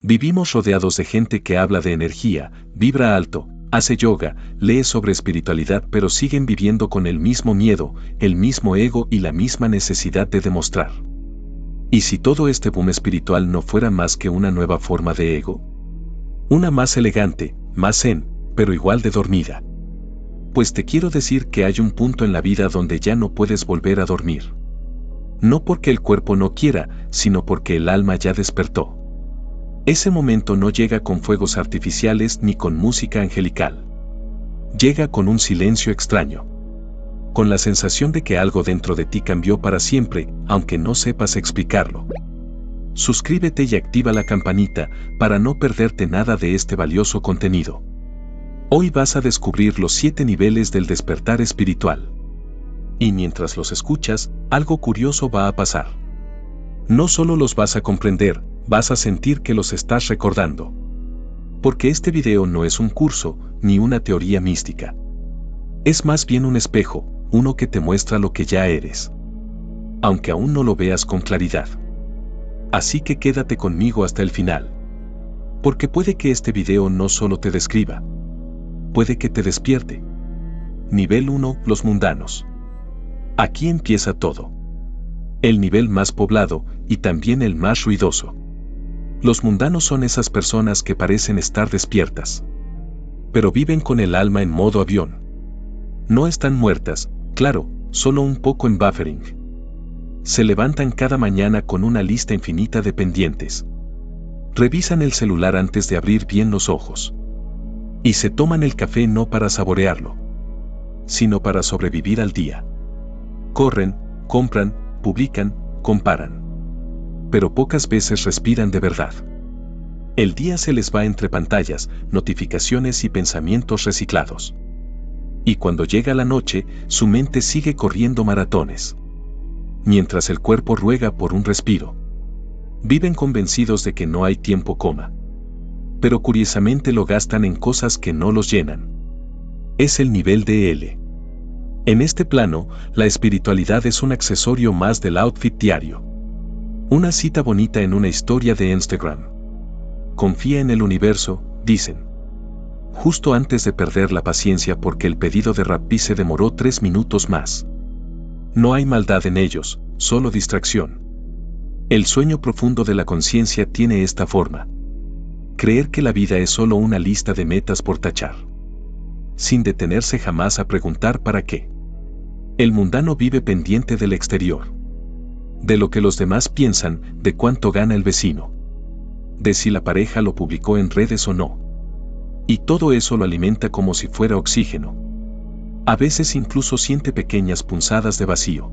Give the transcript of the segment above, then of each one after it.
Vivimos rodeados de gente que habla de energía, vibra alto, hace yoga, lee sobre espiritualidad, pero siguen viviendo con el mismo miedo, el mismo ego y la misma necesidad de demostrar. ¿Y si todo este boom espiritual no fuera más que una nueva forma de ego? Una más elegante, más zen, pero igual de dormida. Pues te quiero decir que hay un punto en la vida donde ya no puedes volver a dormir. No porque el cuerpo no quiera, sino porque el alma ya despertó. Ese momento no llega con fuegos artificiales ni con música angelical. Llega con un silencio extraño. Con la sensación de que algo dentro de ti cambió para siempre, aunque no sepas explicarlo. Suscríbete y activa la campanita para no perderte nada de este valioso contenido. Hoy vas a descubrir los 7 niveles del despertar espiritual. Y mientras los escuchas, algo curioso va a pasar. No solo los vas a comprender, vas a sentir que los estás recordando. Porque este video no es un curso, ni una teoría mística. Es más bien un espejo, uno que te muestra lo que ya eres. Aunque aún no lo veas con claridad. Así que quédate conmigo hasta el final. Porque puede que este video no solo te describa. Puede que te despierte. Nivel 1, los mundanos. Aquí empieza todo. El nivel más poblado y también el más ruidoso. Los mundanos son esas personas que parecen estar despiertas. Pero viven con el alma en modo avión. No están muertas, claro, solo un poco en buffering. Se levantan cada mañana con una lista infinita de pendientes. Revisan el celular antes de abrir bien los ojos. Y se toman el café no para saborearlo, sino para sobrevivir al día. Corren, compran, publican, comparan. Pero pocas veces respiran de verdad. El día se les va entre pantallas, notificaciones y pensamientos reciclados. Y cuando llega la noche, su mente sigue corriendo maratones. Mientras el cuerpo ruega por un respiro. Viven convencidos de que no hay tiempo coma. Pero curiosamente lo gastan en cosas que no los llenan. Es el nivel de L. En este plano, la espiritualidad es un accesorio más del outfit diario. Una cita bonita en una historia de Instagram. Confía en el universo, dicen. Justo antes de perder la paciencia porque el pedido de Rappi se demoró 3 minutos más. No hay maldad en ellos, solo distracción. El sueño profundo de la conciencia tiene esta forma. Creer que la vida es solo una lista de metas por tachar. Sin detenerse jamás a preguntar para qué. El mundano vive pendiente del exterior. De lo que los demás piensan, de cuánto gana el vecino. De si la pareja lo publicó en redes o no. Y todo eso lo alimenta como si fuera oxígeno. A veces incluso siente pequeñas punzadas de vacío.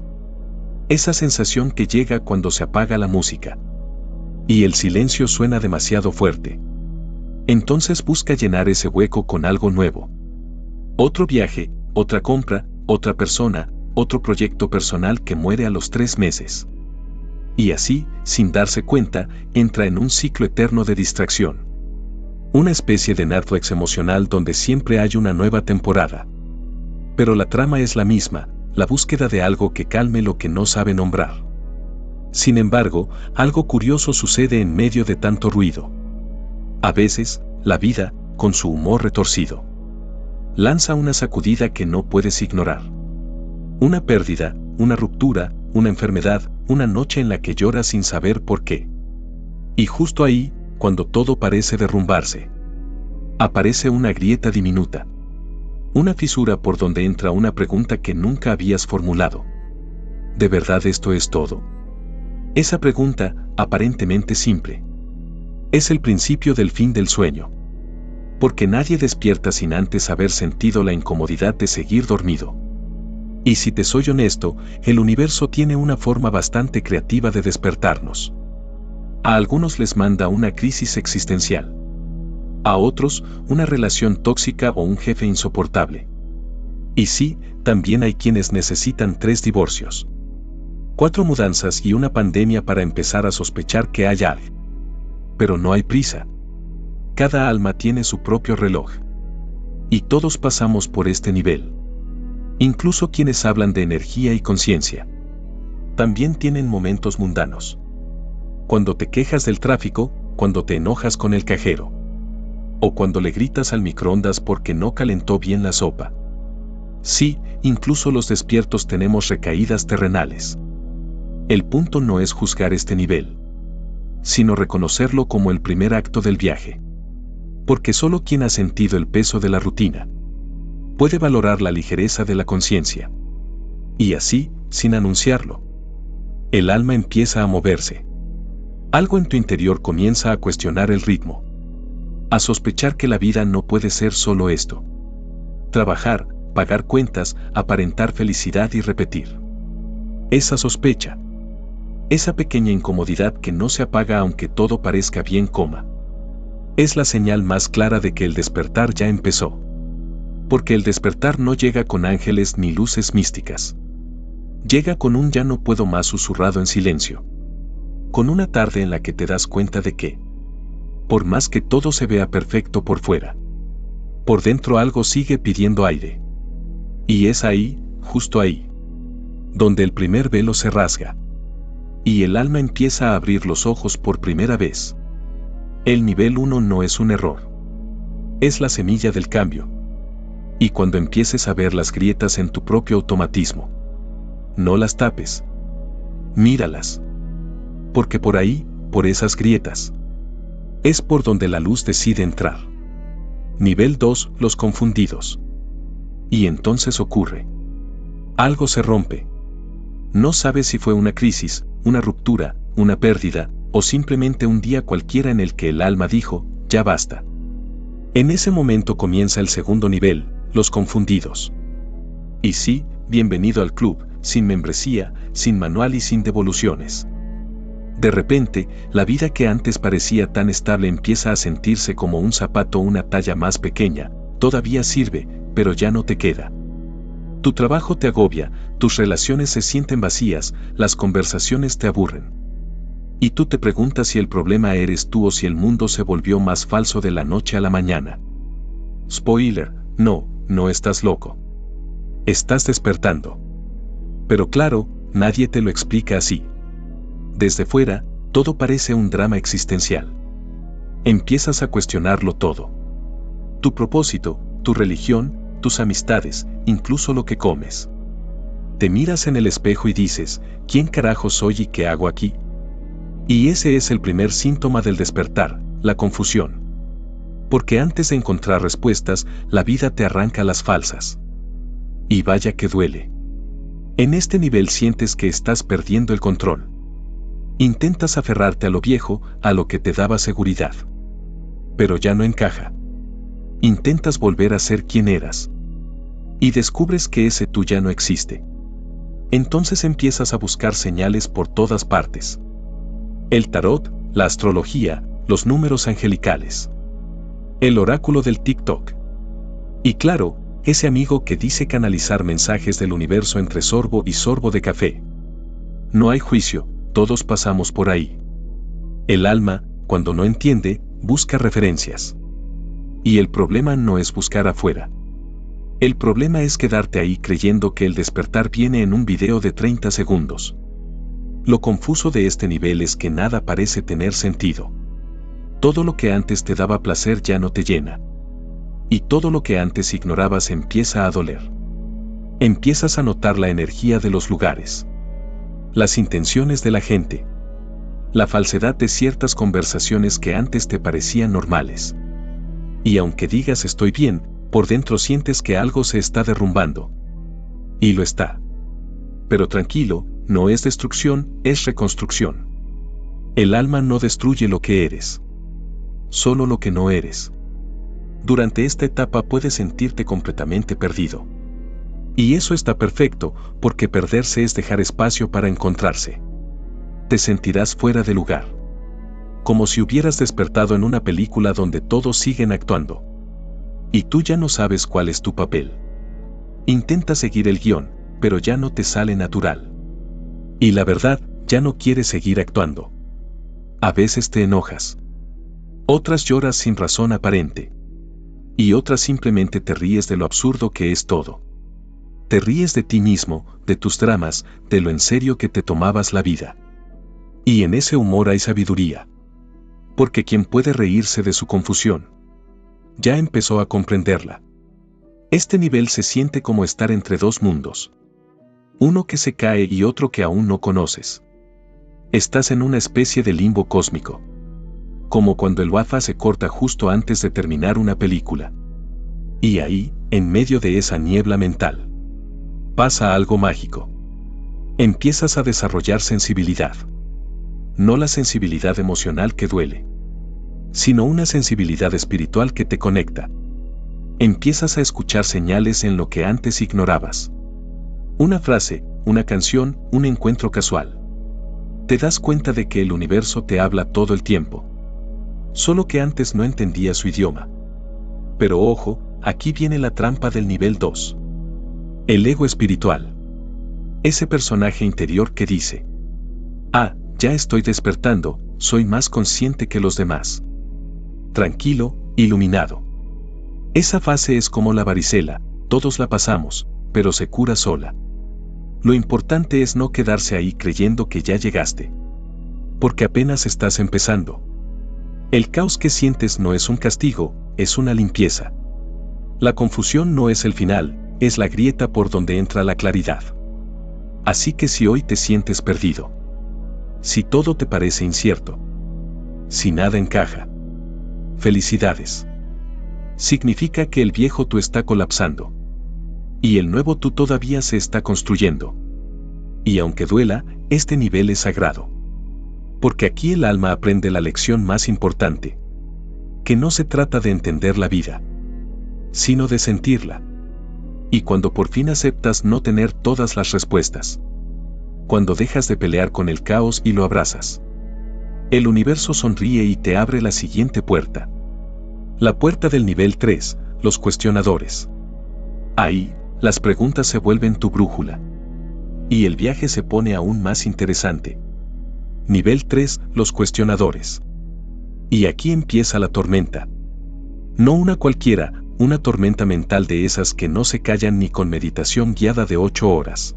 Esa sensación que llega cuando se apaga la música. Y el silencio suena demasiado fuerte. Entonces busca llenar ese hueco con algo nuevo. Otro viaje, otra compra, otra persona, otro proyecto personal que muere a los 3 meses. Y así, sin darse cuenta, entra en un ciclo eterno de distracción. Una especie de Netflix emocional donde siempre hay una nueva temporada. Pero la trama es la misma, la búsqueda de algo que calme lo que no sabe nombrar. Sin embargo, algo curioso sucede en medio de tanto ruido. A veces, la vida, con su humor retorcido, lanza una sacudida que no puedes ignorar. Una pérdida, una ruptura, una enfermedad, una noche en la que lloras sin saber por qué. Y justo ahí, cuando todo parece derrumbarse, aparece una grieta diminuta. Una fisura por donde entra una pregunta que nunca habías formulado. ¿De verdad esto es todo? Esa pregunta, aparentemente simple, es el principio del fin del sueño. Porque nadie despierta sin antes haber sentido la incomodidad de seguir dormido. Y si te soy honesto, el universo tiene una forma bastante creativa de despertarnos. A algunos les manda una crisis existencial. A otros, una relación tóxica o un jefe insoportable. Y sí, también hay quienes necesitan 3 divorcios, 4 mudanzas y una pandemia para empezar a sospechar que hay algo. Pero no hay prisa. Cada alma tiene su propio reloj. Y todos pasamos por este nivel. Incluso quienes hablan de energía y conciencia. También tienen momentos mundanos. Cuando te quejas del tráfico, cuando te enojas con el cajero. O cuando le gritas al microondas porque no calentó bien la sopa. Sí, incluso los despiertos tenemos recaídas terrenales. El punto no es juzgar este nivel, sino reconocerlo como el primer acto del viaje. Porque solo quien ha sentido el peso de la rutina puede valorar la ligereza de la conciencia. Y así, sin anunciarlo, el alma empieza a moverse. Algo en tu interior comienza a cuestionar el ritmo, a sospechar que la vida no puede ser solo esto. Trabajar, pagar cuentas, aparentar felicidad y repetir. Esa sospecha, esa pequeña incomodidad que no se apaga aunque todo parezca bien, es la señal más clara de que el despertar ya empezó. Porque el despertar no llega con ángeles ni luces místicas. Llega con un ya no puedo más susurrado en silencio. Con una tarde en la que te das cuenta de que, por más que todo se vea perfecto por fuera, por dentro algo sigue pidiendo aire. Y es ahí, justo ahí, donde el primer velo se rasga. Y el alma empieza a abrir los ojos por primera vez. El nivel 1 no es un error. Es la semilla del cambio. Y cuando empieces a ver las grietas en tu propio automatismo, no las tapes. Míralas. Porque por ahí, por esas grietas, es por donde la luz decide entrar. Nivel 2, los confundidos. Y entonces ocurre. Algo se rompe. No sabes si fue una crisis, una ruptura, una pérdida, o simplemente un día cualquiera en el que el alma dijo, ya basta. En ese momento comienza el segundo nivel, los confundidos. Y sí, bienvenido al club, sin membresía, sin manual y sin devoluciones. De repente, la vida que antes parecía tan estable empieza a sentirse como un zapato una talla más pequeña. Todavía sirve, pero ya no te queda. Tu trabajo te agobia, tus relaciones se sienten vacías, las conversaciones te aburren. Y tú te preguntas si el problema eres tú o si el mundo se volvió más falso de la noche a la mañana. Spoiler, no estás loco. Estás despertando. Pero claro, nadie te lo explica así. Desde fuera, todo parece un drama existencial. Empiezas a cuestionarlo todo. Tu propósito, tu religión, tus amistades, incluso lo que comes. Te miras en el espejo y dices, ¿quién carajo soy y qué hago aquí? Y ese es el primer síntoma del despertar, la confusión. Porque antes de encontrar respuestas, la vida te arranca las falsas. Y vaya que duele. En este nivel sientes que estás perdiendo el control. Intentas aferrarte a lo viejo, a lo que te daba seguridad. Pero ya no encaja. Intentas volver a ser quien eras. Y descubres que ese tú ya no existe. Entonces empiezas a buscar señales por todas partes. El tarot, la astrología, los números angelicales. El oráculo del TikTok. Y claro, ese amigo que dice canalizar mensajes del universo entre sorbo y sorbo de café. No hay juicio, todos pasamos por ahí. El alma, cuando no entiende, busca referencias. Y el problema no es buscar afuera. El problema es quedarte ahí creyendo que el despertar viene en un video de 30 segundos. Lo confuso de este nivel es que nada parece tener sentido. Todo lo que antes te daba placer ya no te llena. Y todo lo que antes ignorabas empieza a doler. Empiezas a notar la energía de los lugares, las intenciones de la gente, la falsedad de ciertas conversaciones que antes te parecían normales. Y aunque digas estoy bien, por dentro sientes que algo se está derrumbando. Y lo está. Pero tranquilo, no es destrucción, es reconstrucción. El alma no destruye lo que eres, solo lo que no eres. Durante esta etapa puedes sentirte completamente perdido. Y eso está perfecto, porque perderse es dejar espacio para encontrarse. Te sentirás fuera de lugar. Como si hubieras despertado en una película donde todos siguen actuando. Y tú ya no sabes cuál es tu papel. Intentas seguir el guión, pero ya no te sale natural. Y la verdad, ya no quieres seguir actuando. A veces te enojas. Otras lloras sin razón aparente. Y otras simplemente te ríes de lo absurdo que es todo. Te ríes de ti mismo, de tus dramas, de lo en serio que te tomabas la vida. Y en ese humor hay sabiduría. Porque quien puede reírse de su confusión, ya empezó a comprenderla. Este nivel se siente como estar entre dos mundos. Uno que se cae y otro que aún no conoces. Estás en una especie de limbo cósmico. Como cuando el Wi-Fi se corta justo antes de terminar una película. Y ahí, en medio de esa niebla mental, pasa algo mágico. Empiezas a desarrollar sensibilidad. No la sensibilidad emocional que duele, sino una sensibilidad espiritual que te conecta. Empiezas a escuchar señales en lo que antes ignorabas. Una frase, una canción, un encuentro casual. Te das cuenta de que el universo te habla todo el tiempo. Solo que antes no entendía su idioma. Pero ojo, aquí viene la trampa del nivel 2. El ego espiritual. Ese personaje interior que dice: ah, ya estoy despertando, soy más consciente que los demás. Tranquilo, iluminado. Esa fase es como la varicela, todos la pasamos, pero se cura sola. Lo importante es no quedarse ahí creyendo que ya llegaste. Porque apenas estás empezando. El caos que sientes no es un castigo, es una limpieza. La confusión no es el final, es la grieta por donde entra la claridad. Así que si hoy te sientes perdido, si todo te parece incierto, si nada encaja, felicidades. Significa que el viejo tú está colapsando. Y el nuevo tú todavía se está construyendo. Y aunque duela, este nivel es sagrado. Porque aquí el alma aprende la lección más importante. Que no se trata de entender la vida, sino de sentirla. Y cuando por fin aceptas no tener todas las respuestas. Cuando dejas de pelear con el caos y lo abrazas. El universo sonríe y te abre la siguiente puerta. La puerta del nivel 3, los cuestionadores. Ahí, las preguntas se vuelven tu brújula. Y el viaje se pone aún más interesante. Nivel 3, los cuestionadores. Y aquí empieza la tormenta. No una cualquiera, una tormenta mental de esas que no se callan ni con meditación guiada de 8 horas.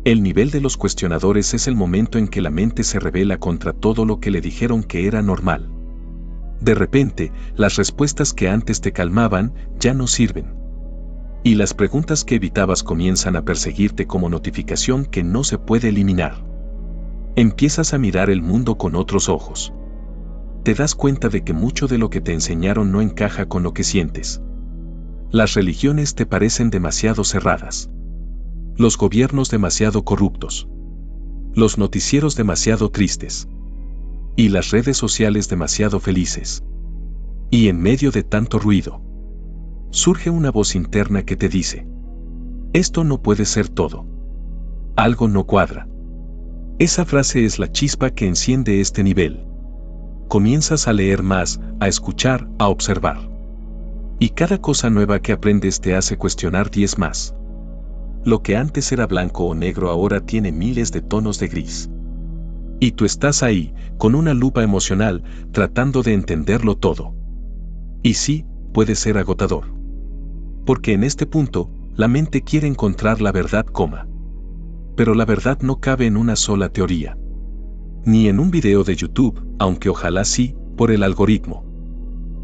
El nivel de los cuestionadores es el momento en que la mente se rebela contra todo lo que le dijeron que era normal. De repente, las respuestas que antes te calmaban, ya no sirven. Y las preguntas que evitabas comienzan a perseguirte como notificación que no se puede eliminar. Empiezas a mirar el mundo con otros ojos. Te das cuenta de que mucho de lo que te enseñaron no encaja con lo que sientes. Las religiones te parecen demasiado cerradas. Los gobiernos demasiado corruptos. Los noticieros demasiado tristes. Y las redes sociales demasiado felices. Y en medio de tanto ruido, surge una voz interna que te dice: esto no puede ser todo. Algo no cuadra. Esa frase es la chispa que enciende este nivel. Comienzas a leer más, a escuchar, a observar. Y cada cosa nueva que aprendes te hace cuestionar 10 más. Lo que antes era blanco o negro ahora tiene miles de tonos de gris. Y tú estás ahí, con una lupa emocional, tratando de entenderlo todo. Y sí, puede ser agotador. Porque en este punto, la mente quiere encontrar la verdad, pero la verdad no cabe en una sola teoría. Ni en un video de YouTube, aunque ojalá sí, por el algoritmo.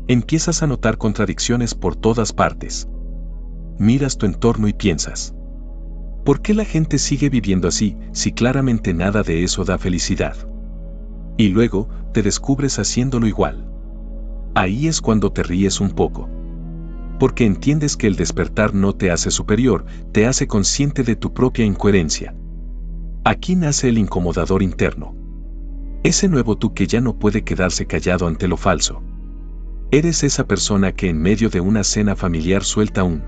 Empiezas a notar contradicciones por todas partes. Miras tu entorno y piensas: ¿por qué la gente sigue viviendo así, si claramente nada de eso da felicidad? Y luego, te descubres haciéndolo igual. Ahí es cuando te ríes un poco. Porque entiendes que el despertar no te hace superior, te hace consciente de tu propia incoherencia. Aquí nace el incomodador interno. Ese nuevo tú que ya no puede quedarse callado ante lo falso. Eres esa persona que en medio de una cena familiar suelta un: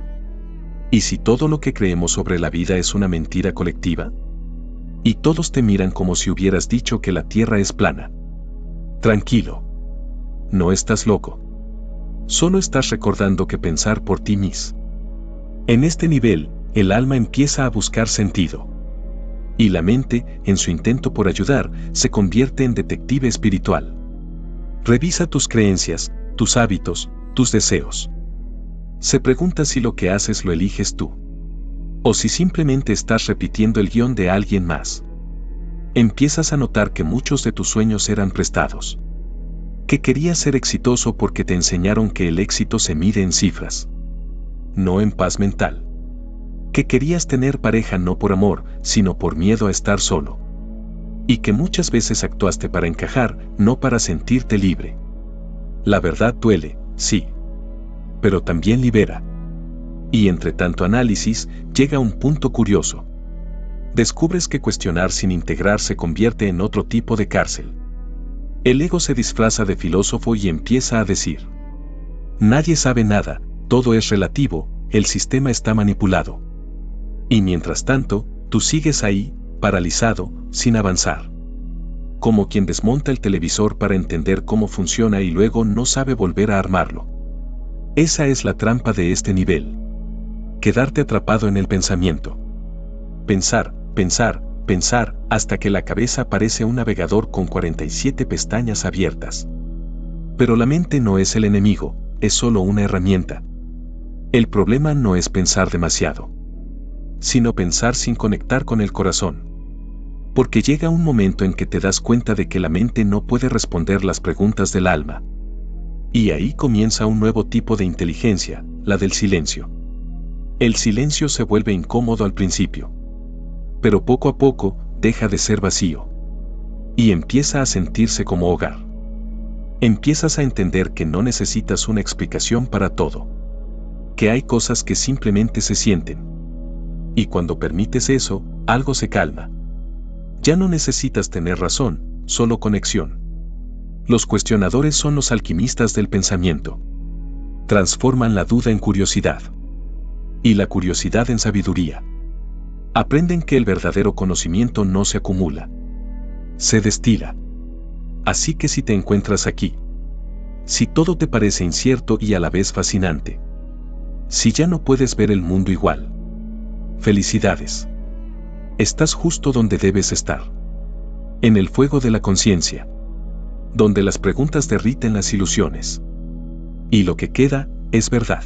¿y si todo lo que creemos sobre la vida es una mentira colectiva? Y todos te miran como si hubieras dicho que la tierra es plana. Tranquilo. No estás loco. Solo estás recordando que pensar por ti mismo. En este nivel, el alma empieza a buscar sentido. Y la mente, en su intento por ayudar, se convierte en detective espiritual. Revisa tus creencias, tus hábitos, tus deseos. Se pregunta si lo que haces lo eliges tú. O si simplemente estás repitiendo el guión de alguien más. Empiezas a notar que muchos de tus sueños eran prestados. Que querías ser exitoso porque te enseñaron que el éxito se mide en cifras, no en paz mental. Que querías tener pareja no por amor, sino por miedo a estar solo. Y que muchas veces actuaste para encajar, no para sentirte libre. La verdad duele, sí. Pero también libera. Y entre tanto análisis, llega un punto curioso. Descubres que cuestionar sin integrar se convierte en otro tipo de cárcel. El ego se disfraza de filósofo y empieza a decir: nadie sabe nada, todo es relativo, el sistema está manipulado. Y mientras tanto, tú sigues ahí, paralizado, sin avanzar. Como quien desmonta el televisor para entender cómo funciona y luego no sabe volver a armarlo. Esa es la trampa de este nivel. Quedarte atrapado en el pensamiento. Pensar, pensar, pensar, hasta que la cabeza parece un navegador con 47 pestañas abiertas. Pero la mente no es el enemigo, es solo una herramienta. El problema no es pensar demasiado, sino pensar sin conectar con el corazón. Porque llega un momento en que te das cuenta de que la mente no puede responder las preguntas del alma. Y ahí comienza un nuevo tipo de inteligencia, la del silencio. El silencio se vuelve incómodo al principio, pero poco a poco deja de ser vacío y empieza a sentirse como hogar. Empiezas a entender que no necesitas una explicación para todo, que hay cosas que simplemente se sienten. Y cuando permites eso, algo se calma. Ya no necesitas tener razón, solo conexión. Los cuestionadores son los alquimistas del pensamiento. Transforman la duda en curiosidad y la curiosidad en sabiduría. Aprenden que el verdadero conocimiento no se acumula, se destila. Así que si te encuentras aquí, si todo te parece incierto y a la vez fascinante, si ya no puedes ver el mundo igual, felicidades. Estás justo donde debes estar. En el fuego de la conciencia, donde las preguntas derriten las ilusiones. Y lo que queda es verdad.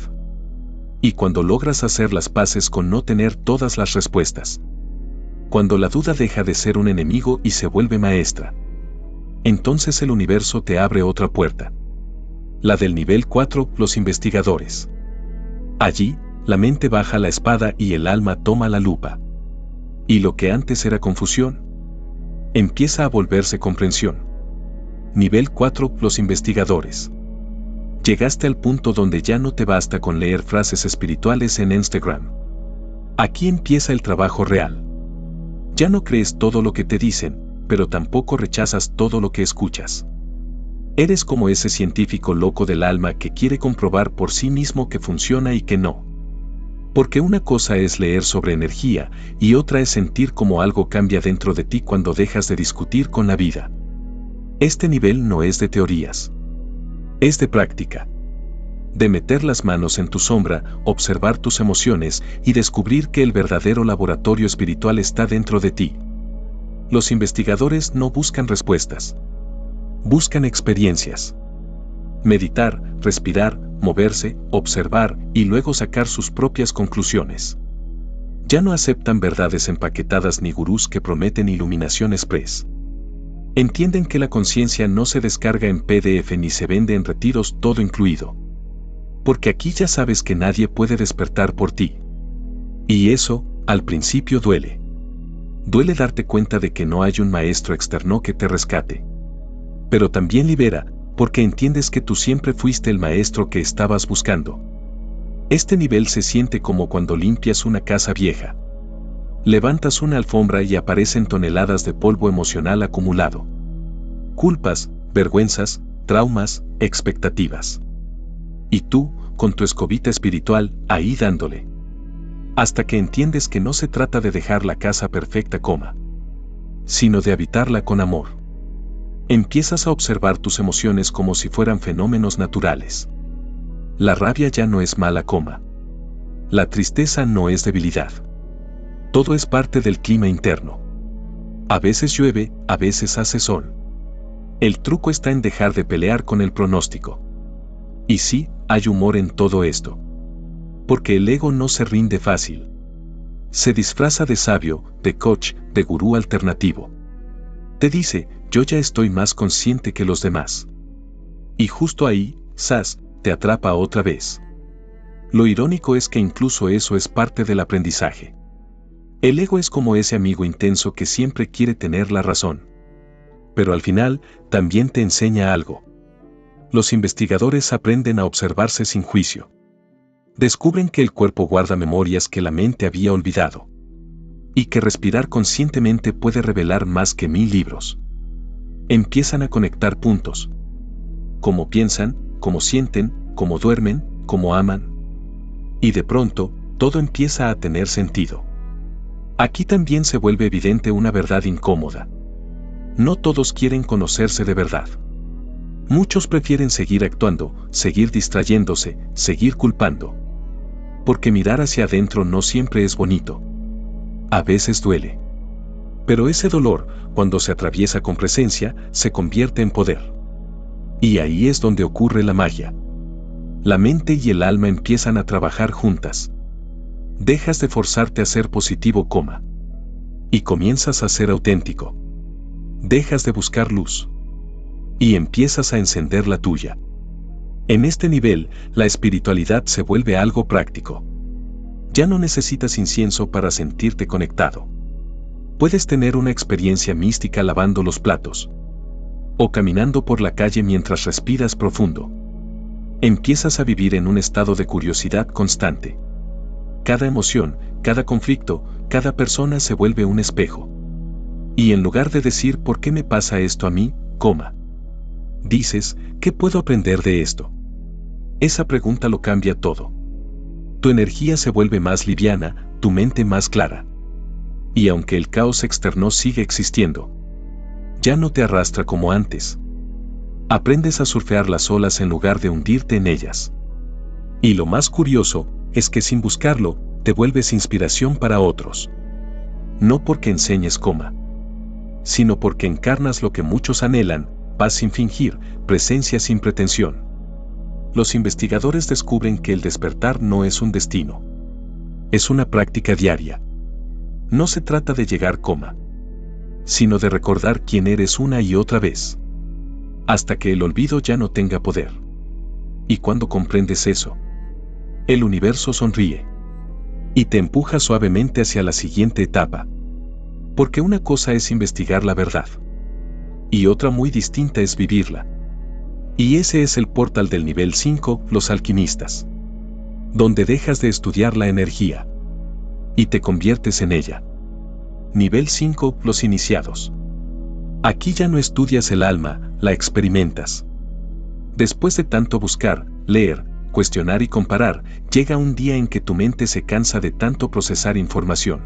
Y cuando logras hacer las paces con no tener todas las respuestas, cuando la duda deja de ser un enemigo y se vuelve maestra, entonces el universo te abre otra puerta. La del nivel 4, los investigadores. Allí, la mente baja la espada y el alma toma la lupa. Y lo que antes era confusión, empieza a volverse comprensión. Nivel 4, los investigadores. Llegaste al punto donde ya no te basta con leer frases espirituales en Instagram. Aquí empieza el trabajo real. Ya no crees todo lo que te dicen, pero tampoco rechazas todo lo que escuchas. Eres como ese científico loco del alma que quiere comprobar por sí mismo que funciona y que no. Porque una cosa es leer sobre energía y otra es sentir cómo algo cambia dentro de ti cuando dejas de discutir con la vida. Este nivel no es de teorías. Es de práctica. De meter las manos en tu sombra, observar tus emociones y descubrir que el verdadero laboratorio espiritual está dentro de ti. Los investigadores no buscan respuestas. Buscan experiencias. Meditar, respirar, moverse, observar y luego sacar sus propias conclusiones. Ya no aceptan verdades empaquetadas ni gurús que prometen iluminación express. Entienden que la conciencia no se descarga en PDF ni se vende en retiros todo incluido. Porque aquí ya sabes que nadie puede despertar por ti. Y eso, al principio duele. Duele darte cuenta de que no hay un maestro externo que te rescate. Pero también libera, porque entiendes que tú siempre fuiste el maestro que estabas buscando. Este nivel se siente como cuando limpias una casa vieja. Levantas una alfombra y aparecen toneladas de polvo emocional acumulado. Culpas, vergüenzas, traumas, expectativas. Y tú, con tu escobita espiritual, ahí dándole. Hasta que entiendes que no se trata de dejar la casa perfecta sino de habitarla con amor. Empiezas a observar tus emociones como si fueran fenómenos naturales. La rabia ya no es mala La tristeza no es debilidad. Todo es parte del clima interno. A veces llueve, a veces hace sol. El truco está en dejar de pelear con el pronóstico. Y sí, hay humor en todo esto. Porque el ego no se rinde fácil. Se disfraza de sabio, de coach, de gurú alternativo. Te dice, yo ya estoy más consciente que los demás. Y justo ahí, ¡zas!, te atrapa otra vez. Lo irónico es que incluso eso es parte del aprendizaje. El ego es como ese amigo intenso que siempre quiere tener la razón. Pero al final, también te enseña algo. Los investigadores aprenden a observarse sin juicio. Descubren que el cuerpo guarda memorias que la mente había olvidado. Y que respirar conscientemente puede revelar más que 1000 libros. Empiezan a conectar puntos. Cómo piensan, cómo sienten, cómo duermen, cómo aman. Y de pronto, todo empieza a tener sentido. Aquí también se vuelve evidente una verdad incómoda. No todos quieren conocerse de verdad. Muchos prefieren seguir actuando, seguir distrayéndose, seguir culpando. Porque mirar hacia adentro no siempre es bonito. A veces duele. Pero ese dolor, cuando se atraviesa con presencia, se convierte en poder. Y ahí es donde ocurre la magia. La mente y el alma empiezan a trabajar juntas. Dejas de forzarte a ser positivo, y comienzas a ser auténtico. Dejas de buscar luz. Y empiezas a encender la tuya. En este nivel, la espiritualidad se vuelve algo práctico. Ya no necesitas incienso para sentirte conectado. Puedes tener una experiencia mística lavando los platos. O caminando por la calle mientras respiras profundo. Empiezas a vivir en un estado de curiosidad constante. Cada emoción, cada conflicto, cada persona se vuelve un espejo. Y en lugar de decir ¿por qué me pasa esto a mí?, dices ¿qué puedo aprender de esto? Esa pregunta lo cambia todo. Tu energía se vuelve más liviana, tu mente más clara. Y aunque el caos externo sigue existiendo, ya no te arrastra como antes. Aprendes a surfear las olas en lugar de hundirte en ellas. Y lo más curioso es que sin buscarlo, te vuelves inspiración para otros. No porque enseñes, sino porque encarnas lo que muchos anhelan: paz sin fingir, presencia sin pretensión. Los investigadores descubren que el despertar no es un destino. Es una práctica diaria. No se trata de llegar, sino de recordar quién eres una y otra vez. Hasta que el olvido ya no tenga poder. Y cuando comprendes eso, el universo sonríe. Y te empuja suavemente hacia la siguiente etapa. Porque una cosa es investigar la verdad. Y otra muy distinta es vivirla. Y ese es el portal del nivel 5, los alquimistas. Donde dejas de estudiar la energía. Y te conviertes en ella. Nivel 5, los iniciados. Aquí ya no estudias el alma, la experimentas. Después de tanto buscar, leer, cuestionar y comparar, llega un día en que tu mente se cansa de tanto procesar información.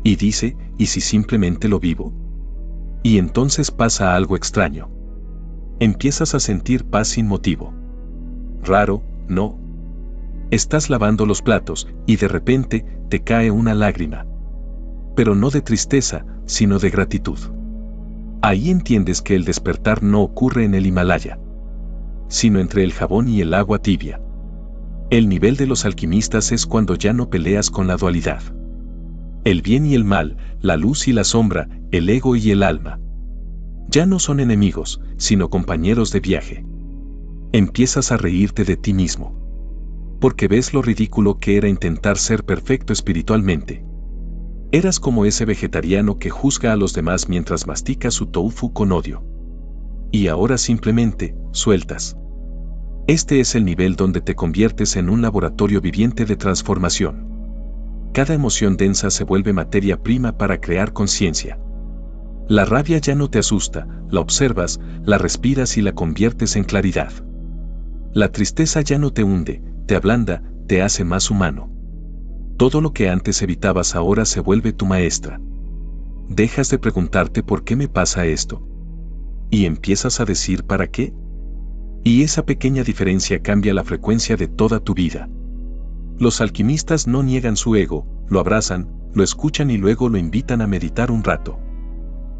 Y dice, ¿y si simplemente lo vivo? Y entonces pasa algo extraño. Empiezas a sentir paz sin motivo. Raro, ¿no? Estás lavando los platos, y de repente, te cae una lágrima. Pero no de tristeza, sino de gratitud. Ahí entiendes que el despertar no ocurre en el Himalaya, sino entre el jabón y el agua tibia. El nivel de los alquimistas es cuando ya no peleas con la dualidad. El bien y el mal, la luz y la sombra, el ego y el alma. Ya no son enemigos, sino compañeros de viaje. Empiezas a reírte de ti mismo. Porque ves lo ridículo que era intentar ser perfecto espiritualmente. Eras como ese vegetariano que juzga a los demás mientras mastica su tofu con odio. Y ahora simplemente, sueltas. Este es el nivel donde te conviertes en un laboratorio viviente de transformación. Cada emoción densa se vuelve materia prima para crear conciencia. La rabia ya no te asusta, la observas, la respiras y la conviertes en claridad. La tristeza ya no te hunde, te ablanda, te hace más humano. Todo lo que antes evitabas ahora se vuelve tu maestra. Dejas de preguntarte ¿por qué me pasa esto? Y empiezas a decir ¿para qué? Y esa pequeña diferencia cambia la frecuencia de toda tu vida. Los alquimistas no niegan su ego, lo abrazan, lo escuchan y luego lo invitan a meditar un rato.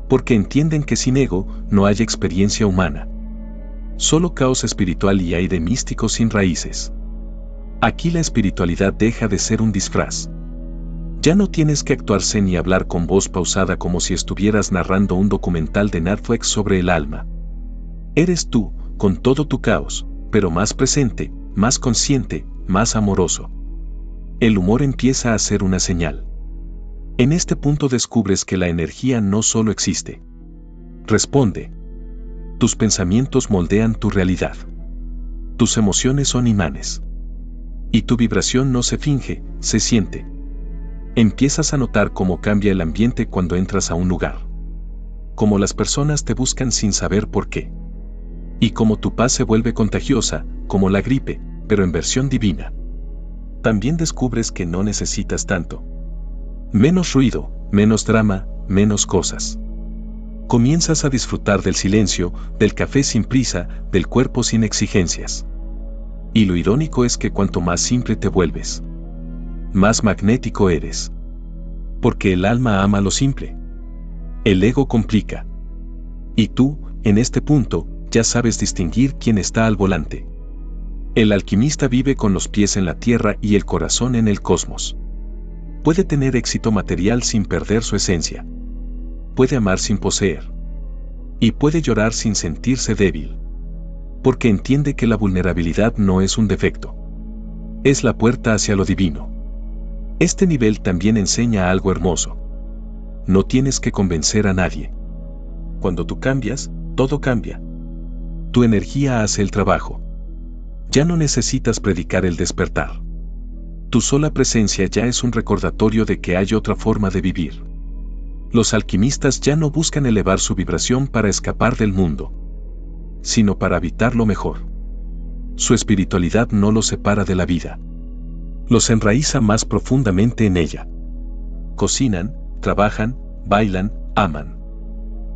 Porque entienden que sin ego no hay experiencia humana. Solo caos espiritual y aire místico sin raíces. Aquí la espiritualidad deja de ser un disfraz. Ya no tienes que actuarse ni hablar con voz pausada como si estuvieras narrando un documental de Netflix sobre el alma. Eres tú, con todo tu caos, pero más presente, más consciente, más amoroso. El humor empieza a ser una señal. En este punto descubres que la energía no solo existe. Responde. Tus pensamientos moldean tu realidad. Tus emociones son imanes. Y tu vibración no se finge, se siente. Empiezas a notar cómo cambia el ambiente cuando entras a un lugar. Cómo las personas te buscan sin saber por qué. Y cómo tu paz se vuelve contagiosa, como la gripe, pero en versión divina. También descubres que no necesitas tanto. Menos ruido, menos drama, menos cosas. Comienzas a disfrutar del silencio, del café sin prisa, del cuerpo sin exigencias. Y lo irónico es que cuanto más simple te vuelves, más magnético eres. Porque el alma ama lo simple. El ego complica. Y tú, en este punto, ya sabes distinguir quién está al volante. El alquimista vive con los pies en la tierra y el corazón en el cosmos. Puede tener éxito material sin perder su esencia. Puede amar sin poseer. Y puede llorar sin sentirse débil. Porque entiende que la vulnerabilidad no es un defecto. Es la puerta hacia lo divino. Este nivel también enseña algo hermoso. No tienes que convencer a nadie. Cuando tú cambias, todo cambia. Tu energía hace el trabajo. Ya no necesitas predicar el despertar. Tu sola presencia ya es un recordatorio de que hay otra forma de vivir. Los alquimistas ya no buscan elevar su vibración para escapar del mundo, sino para habitarlo mejor. Su espiritualidad no los separa de la vida. Los enraiza más profundamente en ella. Cocinan, trabajan, bailan, aman.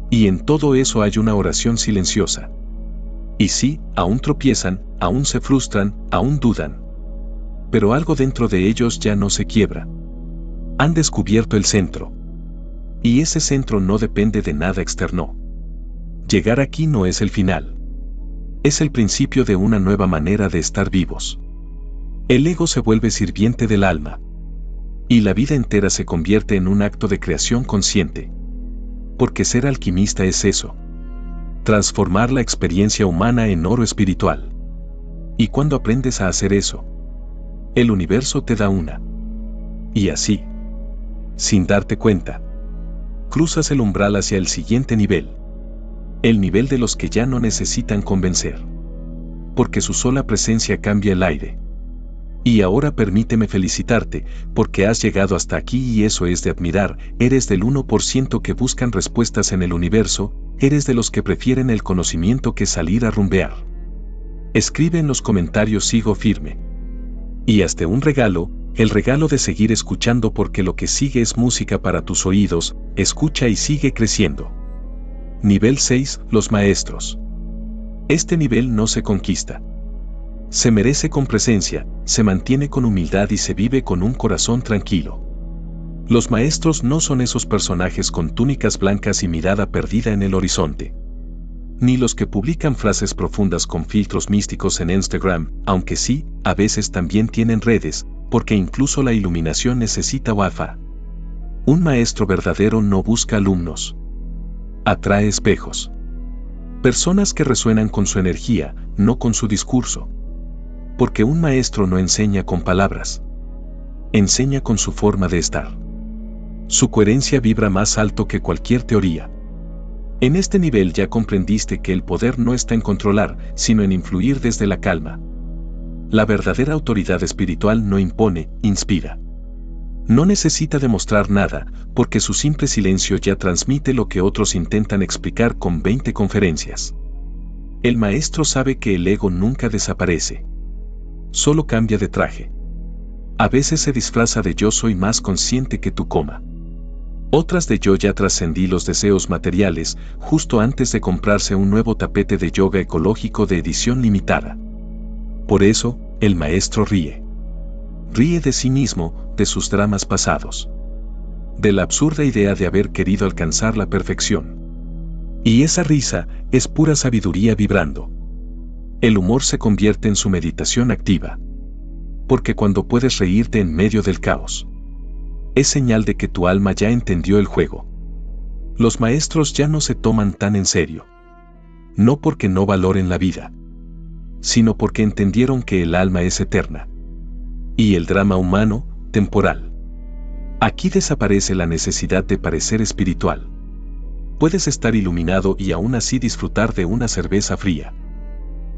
Y en todo eso hay una oración silenciosa. Y sí, aún tropiezan, aún se frustran, aún dudan. Pero algo dentro de ellos ya no se quiebra. Han descubierto el centro. Y ese centro no depende de nada externo. Llegar aquí no es el final. Es el principio de una nueva manera de estar vivos. El ego se vuelve sirviente del alma. Y la vida entera se convierte en un acto de creación consciente. Porque ser alquimista es eso. Transformar la experiencia humana en oro espiritual. Y cuando aprendes a hacer eso, el universo te da una. Y así, sin darte cuenta, cruzas el umbral hacia el siguiente nivel. El nivel de los que ya no necesitan convencer. Porque su sola presencia cambia el aire. Y ahora permíteme felicitarte, porque has llegado hasta aquí y eso es de admirar. Eres del 1% que buscan respuestas en el universo, eres de los que prefieren el conocimiento que salir a rumbear. Escribe en los comentarios sigo firme. Y hazte un regalo, el regalo de seguir escuchando porque lo que sigue es música para tus oídos, escucha y sigue creciendo. Nivel 6, los maestros. Este nivel no se conquista. Se merece con presencia, se mantiene con humildad y se vive con un corazón tranquilo. Los maestros no son esos personajes con túnicas blancas y mirada perdida en el horizonte. Ni los que publican frases profundas con filtros místicos en Instagram, aunque sí, a veces también tienen redes, porque incluso la iluminación necesita Wi-Fi. Un maestro verdadero no busca alumnos. Atrae espejos. Personas que resuenan con su energía, no con su discurso. Porque un maestro no enseña con palabras. Enseña con su forma de estar. Su coherencia vibra más alto que cualquier teoría. En este nivel ya comprendiste que el poder no está en controlar, sino en influir desde la calma. La verdadera autoridad espiritual no impone, inspira. No necesita demostrar nada, porque su simple silencio ya transmite lo que otros intentan explicar con 20 conferencias. El maestro sabe que el ego nunca desaparece. Solo cambia de traje. A veces se disfraza de yo soy más consciente que tu coma. Otras de yo ya trascendí los deseos materiales, justo antes de comprarse un nuevo tapete de yoga ecológico de edición limitada. Por eso, el maestro ríe. Ríe de sí mismo, de sus dramas pasados. De la absurda idea de haber querido alcanzar la perfección. Y esa risa es pura sabiduría vibrando. El humor se convierte en su meditación activa. Porque cuando puedes reírte en medio del caos, es señal de que tu alma ya entendió el juego. Los maestros ya no se toman tan en serio. No porque no valoren la vida, sino porque entendieron que el alma es eterna. Y el drama humano, temporal. Aquí desaparece la necesidad de parecer espiritual. Puedes estar iluminado y aún así disfrutar de una cerveza fría.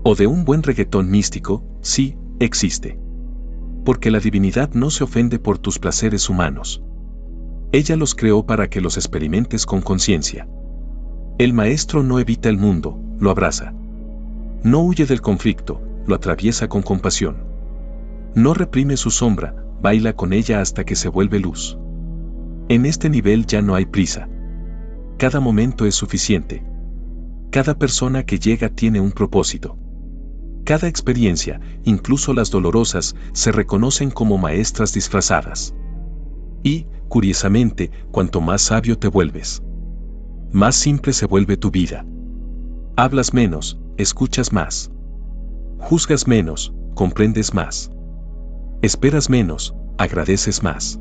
O de un buen reggaetón místico, sí, existe. Porque la divinidad no se ofende por tus placeres humanos. Ella los creó para que los experimentes con conciencia. El maestro no evita el mundo, lo abraza. No huye del conflicto, lo atraviesa con compasión. No reprime su sombra, baila con ella hasta que se vuelve luz. En este nivel ya no hay prisa. Cada momento es suficiente. Cada persona que llega tiene un propósito. Cada experiencia, incluso las dolorosas, se reconocen como maestras disfrazadas. Y, curiosamente, cuanto más sabio te vuelves, más simple se vuelve tu vida. Hablas menos, escuchas más. Juzgas menos, comprendes más. Esperas menos, agradeces más.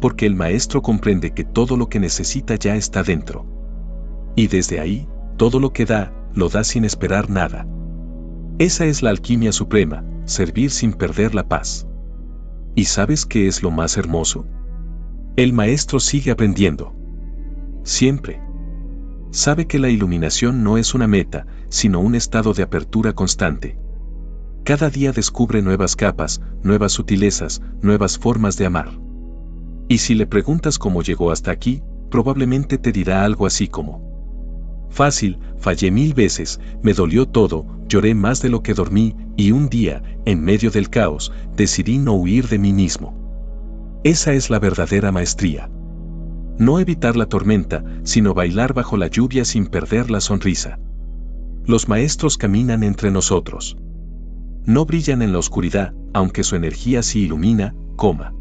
Porque el maestro comprende que todo lo que necesita ya está dentro. Y desde ahí, todo lo que da, lo da sin esperar nada. Esa es la alquimia suprema, servir sin perder la paz. ¿Y sabes qué es lo más hermoso? El maestro sigue aprendiendo. Siempre. Sabe que la iluminación no es una meta, sino un estado de apertura constante. Cada día descubre nuevas capas, nuevas sutilezas, nuevas formas de amar. Y si le preguntas cómo llegó hasta aquí, probablemente te dirá algo así como: fácil, fallé 1000 veces, me dolió todo, lloré más de lo que dormí, y un día, en medio del caos, decidí no huir de mí mismo. Esa es la verdadera maestría. No evitar la tormenta, sino bailar bajo la lluvia sin perder la sonrisa. Los maestros caminan entre nosotros. No brillan en la oscuridad, aunque su energía sí ilumina, coma.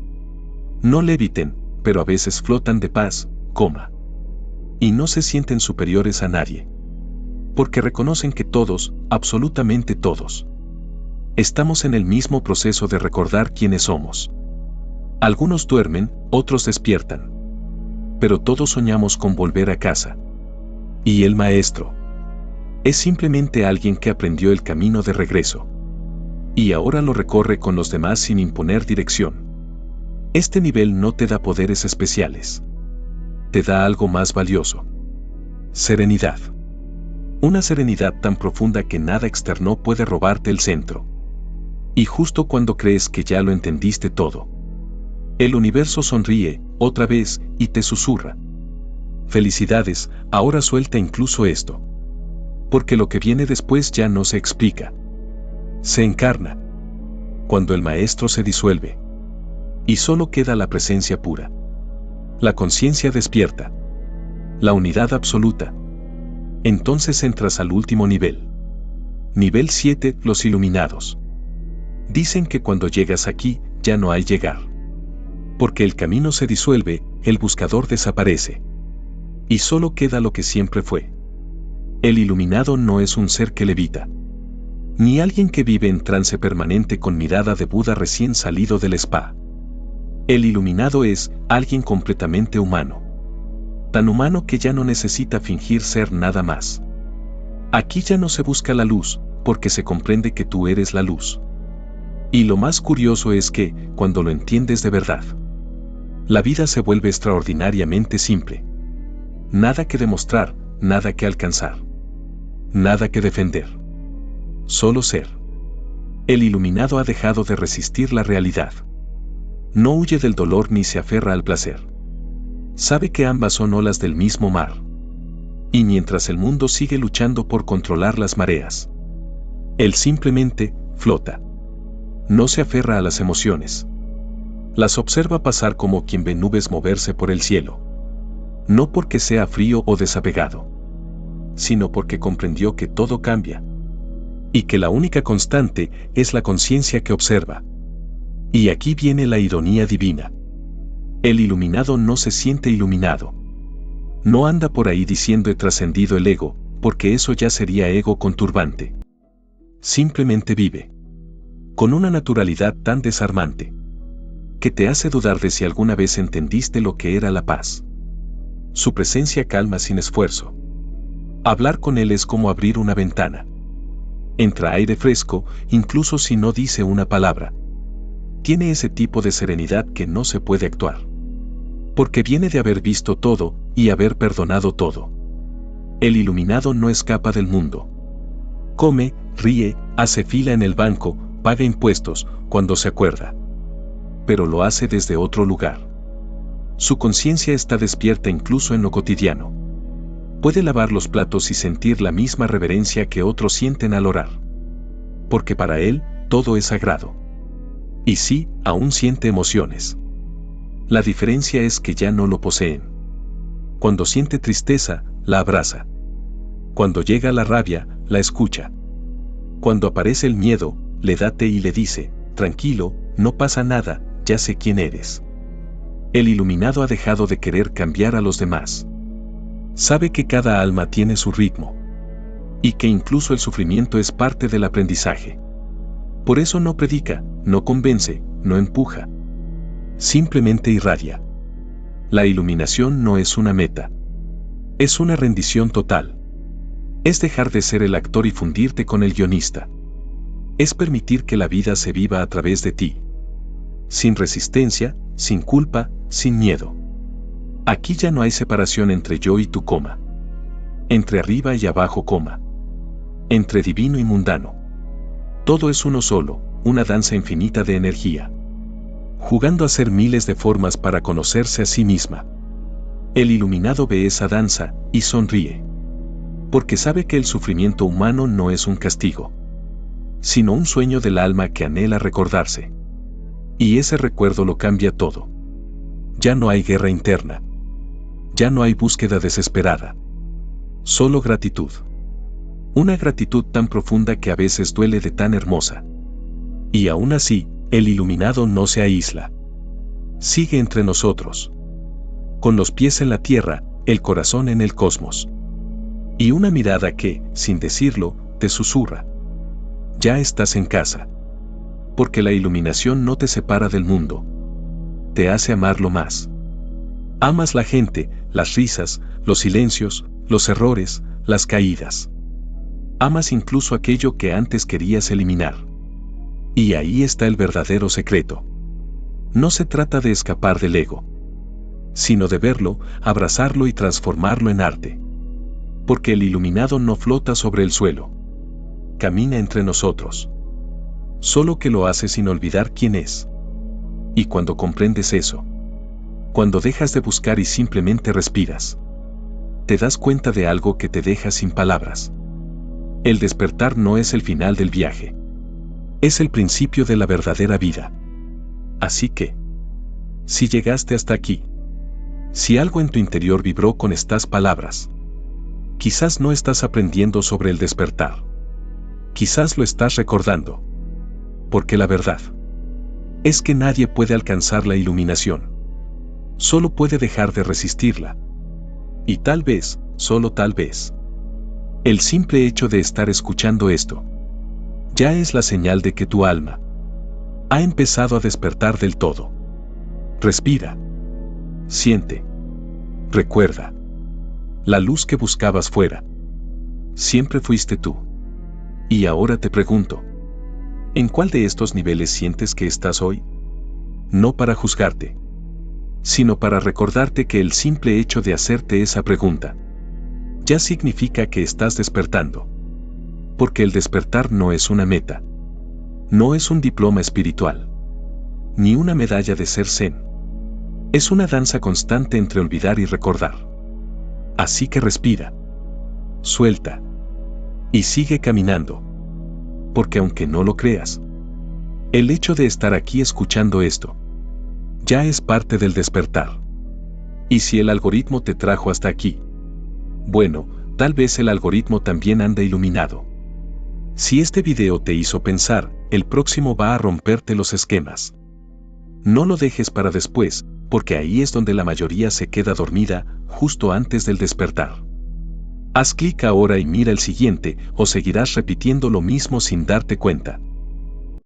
No leviten, pero a veces flotan de paz, coma. Y no se sienten superiores a nadie. Porque reconocen que todos, absolutamente todos, estamos en el mismo proceso de recordar quiénes somos. Algunos duermen, otros despiertan. Pero todos soñamos con volver a casa. Y el maestro es simplemente alguien que aprendió el camino de regreso. Y ahora lo recorre con los demás sin imponer dirección. Este nivel no te da poderes especiales. Te da algo más valioso. Serenidad. Una serenidad tan profunda que nada externo puede robarte el centro. Y justo cuando crees que ya lo entendiste todo, el universo sonríe, otra vez, y te susurra: felicidades, ahora suelta incluso esto. Porque lo que viene después ya no se explica. Se encarna. Cuando el maestro se disuelve. Y solo queda la presencia pura. La conciencia despierta. La unidad absoluta. Entonces entras al último nivel. Nivel 7, los iluminados. Dicen que cuando llegas aquí, ya no hay llegar. Porque el camino se disuelve, el buscador desaparece. Y solo queda lo que siempre fue. El iluminado no es un ser que levita. Ni alguien que vive en trance permanente con mirada de Buda recién salido del spa. El iluminado es alguien completamente humano. Tan humano que ya no necesita fingir ser nada más. Aquí ya no se busca la luz, porque se comprende que tú eres la luz. Y lo más curioso es que, cuando lo entiendes de verdad, la vida se vuelve extraordinariamente simple. Nada que demostrar, nada que alcanzar. Nada que defender. Solo ser. El iluminado ha dejado de resistir la realidad. No huye del dolor ni se aferra al placer. Sabe que ambas son olas del mismo mar. Y mientras el mundo sigue luchando por controlar las mareas, él simplemente flota. No se aferra a las emociones. Las observa pasar como quien ve nubes moverse por el cielo. No porque sea frío o desapegado, sino porque comprendió que todo cambia. Y que la única constante es la conciencia que observa. Y aquí viene la ironía divina. El iluminado no se siente iluminado. No anda por ahí diciendo he trascendido el ego, porque eso ya sería ego con turbante. Simplemente vive. Con una naturalidad tan desarmante, que te hace dudar de si alguna vez entendiste lo que era la paz. Su presencia calma sin esfuerzo. Hablar con él es como abrir una ventana. Entra aire fresco, incluso si no dice una palabra. Tiene ese tipo de serenidad que no se puede actuar. Porque viene de haber visto todo y haber perdonado todo. El iluminado no escapa del mundo. Come, ríe, hace fila en el banco, paga impuestos, cuando se acuerda. Pero lo hace desde otro lugar. Su conciencia está despierta incluso en lo cotidiano. Puede lavar los platos y sentir la misma reverencia que otros sienten al orar. Porque para él, todo es sagrado. Y sí, aún siente emociones. La diferencia es que ya no lo poseen. Cuando siente tristeza, la abraza. Cuando llega la rabia, la escucha. Cuando aparece el miedo, le da té y le dice, tranquilo, no pasa nada, ya sé quién eres. El iluminado ha dejado de querer cambiar a los demás. Sabe que cada alma tiene su ritmo. Y que incluso el sufrimiento es parte del aprendizaje. Por eso no predica, no convence, no empuja. Simplemente irradia. La iluminación no es una meta. Es una rendición total. Es dejar de ser el actor y fundirte con el guionista. Es permitir que la vida se viva a través de ti. Sin resistencia, sin culpa, sin miedo. Aquí ya no hay separación entre yo y tú, coma. Entre arriba y abajo, coma. Entre divino y mundano. Todo es uno solo, una danza infinita de energía. Jugando a ser miles de formas para conocerse a sí misma. El iluminado ve esa danza y sonríe. Porque sabe que el sufrimiento humano no es un castigo, sino un sueño del alma que anhela recordarse. Y ese recuerdo lo cambia todo. Ya no hay guerra interna. Ya no hay búsqueda desesperada. Solo gratitud. Una gratitud tan profunda que a veces duele de tan hermosa. Y aún así, el iluminado no se aísla. Sigue entre nosotros. Con los pies en la tierra, el corazón en el cosmos. Y una mirada que, sin decirlo, te susurra. Ya estás en casa. Porque la iluminación no te separa del mundo. Te hace amarlo más. Amas la gente, las risas, los silencios, los errores, las caídas. Amas incluso aquello que antes querías eliminar. Y ahí está el verdadero secreto. No se trata de escapar del ego, sino de verlo, abrazarlo y transformarlo en arte. Porque el iluminado no flota sobre el suelo. Camina entre nosotros. Solo que lo hace sin olvidar quién es. Y cuando comprendes eso, cuando dejas de buscar y simplemente respiras, te das cuenta de algo que te deja sin palabras. El despertar no es el final del viaje. Es el principio de la verdadera vida. Así que, si llegaste hasta aquí, si algo en tu interior vibró con estas palabras, quizás no estás aprendiendo sobre el despertar. Quizás lo estás recordando. Porque la verdad es que nadie puede alcanzar la iluminación. Solo puede dejar de resistirla. Y tal vez, solo tal vez, el simple hecho de estar escuchando esto, ya es la señal de que tu alma ha empezado a despertar del todo. Respira. Siente. Recuerda. La luz que buscabas fuera. Siempre fuiste tú. Y ahora te pregunto, ¿en cuál de estos niveles sientes que estás hoy? No para juzgarte, sino para recordarte que el simple hecho de hacerte esa pregunta ya significa que estás despertando. Porque el despertar no es una meta, no es un diploma espiritual, ni una medalla de ser zen. Es una danza constante entre olvidar y recordar. Así que respira, suelta, y sigue caminando. Porque aunque no lo creas, el hecho de estar aquí escuchando esto, ya es parte del despertar. Y si el algoritmo te trajo hasta aquí, bueno, tal vez el algoritmo también anda iluminado. Si este video te hizo pensar, el próximo va a romperte los esquemas. No lo dejes para después, porque ahí es donde la mayoría se queda dormida, justo antes del despertar. Haz clic ahora y mira el siguiente, o seguirás repitiendo lo mismo sin darte cuenta.